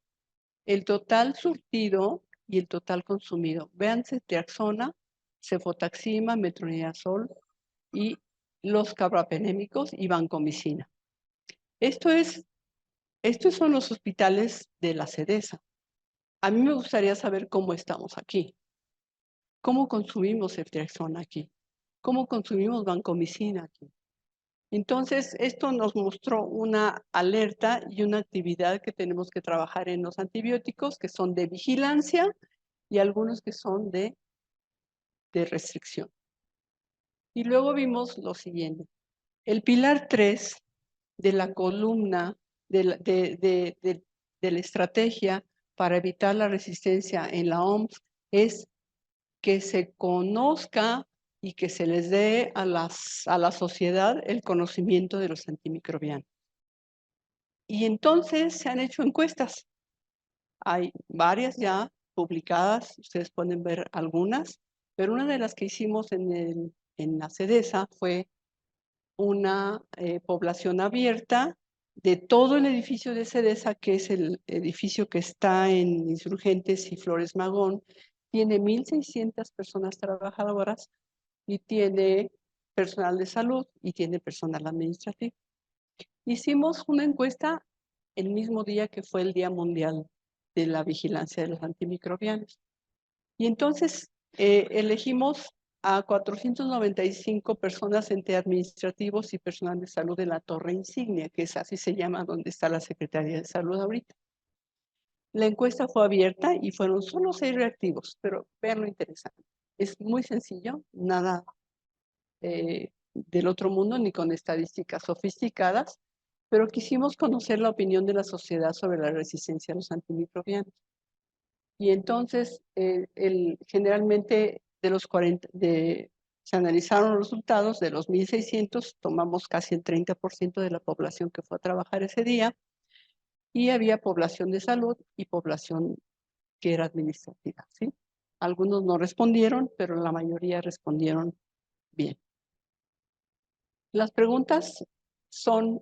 El total surtido y el total consumido. Vean ceftriaxona, cefotaxima, metronidazol y los carbapenémicos y vancomicina. Estos son los hospitales de la CEDESA. A mí me gustaría saber cómo estamos aquí. ¿Cómo consumimos ceftriaxona aquí? ¿Cómo consumimos vancomicina aquí? Entonces, esto nos mostró una alerta y una actividad que tenemos que trabajar en los antibióticos, que son de vigilancia y algunos que son de restricción. Y luego vimos lo siguiente. El pilar 3 de la columna de la estrategia para evitar la resistencia en la OMS es que se conozca y que se les dé a la sociedad el conocimiento de los antimicrobianos. Y entonces se han hecho encuestas. Hay varias ya publicadas, ustedes pueden ver algunas, pero una de las que hicimos en la CEDESA fue una población abierta de todo el edificio de CEDESA, que es el edificio que está en Insurgentes y Flores Magón. Tiene 1,600 personas trabajadoras y tiene personal de salud y tiene personal administrativo. Hicimos una encuesta el mismo día que fue el Día Mundial de la Vigilancia de los Antimicrobianos. Y entonces elegimos a 495 personas entre administrativos y personal de salud de la Torre Insignia, que es así se llama donde está la Secretaría de Salud ahorita. La encuesta fue abierta y fueron solo 6 reactivos, pero vean lo interesante. Es muy sencillo, nada del otro mundo, ni con estadísticas sofisticadas, pero quisimos conocer la opinión de la sociedad sobre la resistencia a los antimicrobianos. Y entonces, generalmente de los 40, se analizaron los resultados de los 1,600, tomamos casi el 30% de la población que fue a trabajar ese día, y había población de salud y población que era administrativa, ¿sí? Algunos no respondieron, pero la mayoría respondieron bien. Las preguntas son,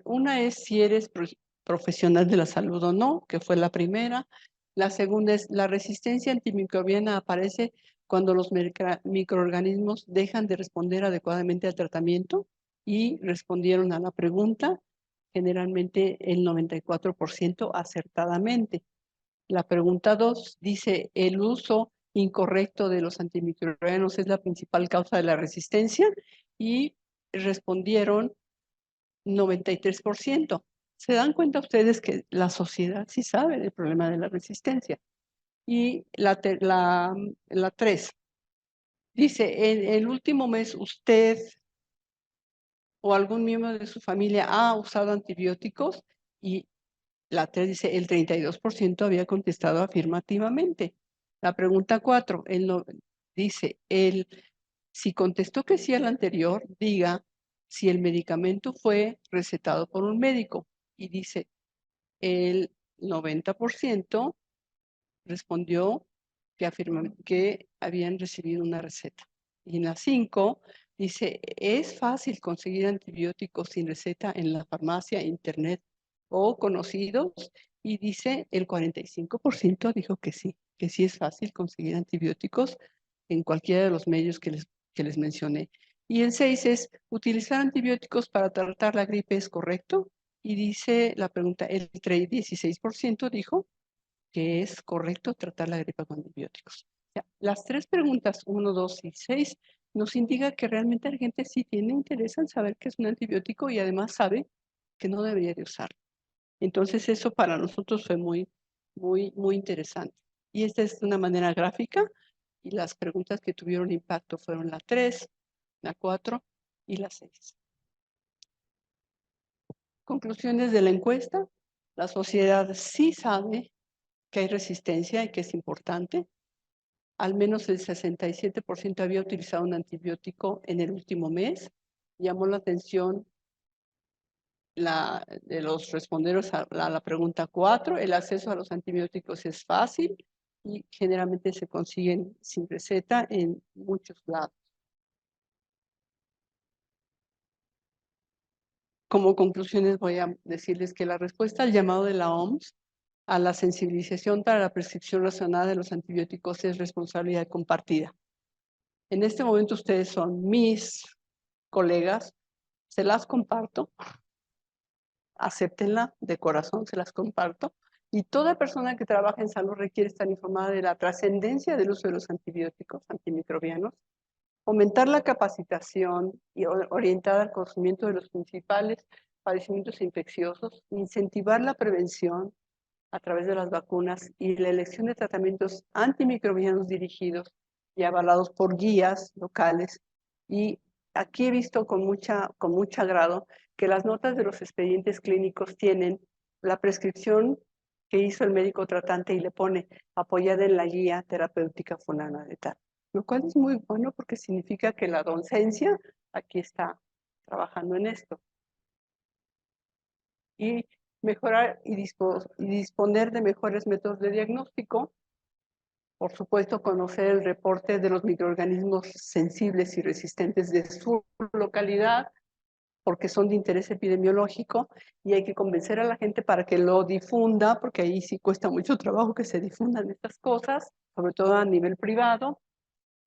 una es si eres profesional de la salud o no, que fue la primera. La segunda es la resistencia antimicrobiana aparece cuando los microorganismos dejan de responder adecuadamente al tratamiento y respondieron a la pregunta, generalmente el 94% acertadamente. La pregunta 2 dice, ¿el uso incorrecto de los antimicrobianos es la principal causa de la resistencia? Y respondieron 93%. ¿Se dan cuenta ustedes que la sociedad sí sabe del problema de la resistencia? Y la 3 dice, en el último mes usted o algún miembro de su familia ha usado antibióticos, y la 3 dice, el 32% había contestado afirmativamente. La pregunta 4 dice, si contestó que sí al anterior, diga si el medicamento fue recetado por un médico. Y dice, el 90% respondió que habían recibido una receta. Y en la 5 dice, es fácil conseguir antibióticos sin receta en la farmacia, internet o conocidos. Y dice, el 45% dijo que sí es fácil conseguir antibióticos en cualquiera de los medios que les mencioné. Y el 6 es, ¿utilizar antibióticos para tratar la gripe es correcto? Y dice la pregunta, el 16% dijo que es correcto tratar la gripe con antibióticos. Las 3 preguntas, 1, 2 y 6, nos indica que realmente la gente sí tiene interés en saber qué es un antibiótico y además sabe que no debería de usarlo. Entonces eso para nosotros fue muy interesante. Y esta es una manera gráfica, y las preguntas que tuvieron impacto fueron la 3, la 4 y la 6. Conclusiones de la encuesta. La sociedad sí sabe que hay resistencia y que es importante. Al menos el 67% había utilizado un antibiótico en el último mes. Llamó la atención de los responderos a la pregunta 4. El acceso a los antibióticos es fácil y generalmente se consiguen sin receta en muchos lados. Como conclusiones voy a decirles que la respuesta al llamado de la OMS a la sensibilización para la prescripción razonada de los antibióticos es responsabilidad compartida. En este momento ustedes son mis colegas, se las comparto, acéptenla de corazón, se las comparto. Y toda persona que trabaja en salud requiere estar informada de la trascendencia del uso de los antibióticos antimicrobianos, aumentar la capacitación y orientada al conocimiento de los principales padecimientos infecciosos, incentivar la prevención a través de las vacunas y la elección de tratamientos antimicrobianos dirigidos y avalados por guías locales. Y aquí he visto con mucho agrado que las notas de los expedientes clínicos tienen la prescripción que hizo el médico tratante y le pone apoyada en la guía terapéutica fulana de tal, lo cual es muy bueno porque significa que la docencia aquí está trabajando en esto. Y mejorar y disponer de mejores métodos de diagnóstico. Por supuesto, conocer el reporte de los microorganismos sensibles y resistentes de su localidad, porque son de interés epidemiológico, y hay que convencer a la gente para que lo difunda, porque ahí sí cuesta mucho trabajo que se difundan estas cosas, sobre todo a nivel privado.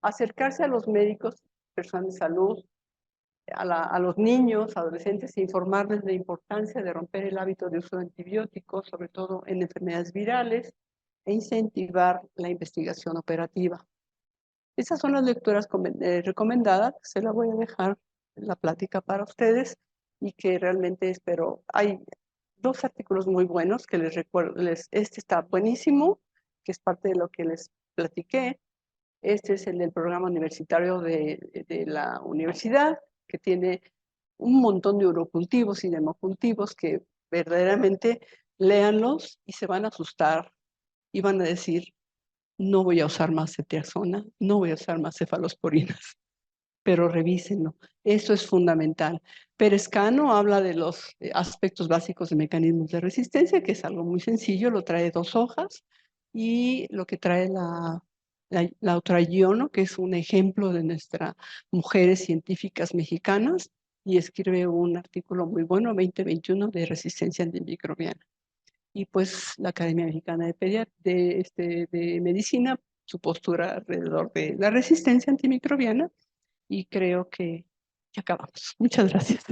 Acercarse a los médicos, personas de salud, a los niños, adolescentes, e informarles de la importancia de romper el hábito de uso de antibióticos, sobre todo en enfermedades virales, e incentivar la investigación operativa. Esas son las lecturas recomendadas. Se la voy a dejar en la plática para ustedes y que realmente espero. Hay 2 artículos muy buenos que les recuerdo. Este está buenísimo, que es parte de lo que les platiqué. Este es el del programa universitario de la universidad, que tiene un montón de urocultivos y democultivos que verdaderamente léanlos y se van a asustar y van a decir, no voy a usar más cetiazona, no voy a usar más cefalosporinas, pero revísenlo. Eso es fundamental. Pérez Cano habla de los aspectos básicos de mecanismos de resistencia, que es algo muy sencillo, lo trae 2 hojas, y lo que trae la autora Giono, que es un ejemplo de nuestras mujeres científicas mexicanas, y escribe un artículo muy bueno, 2021, de resistencia antimicrobiana. Y pues la Academia Mexicana de Medicina, su postura alrededor de la resistencia antimicrobiana, y creo que acabamos. Muchas gracias.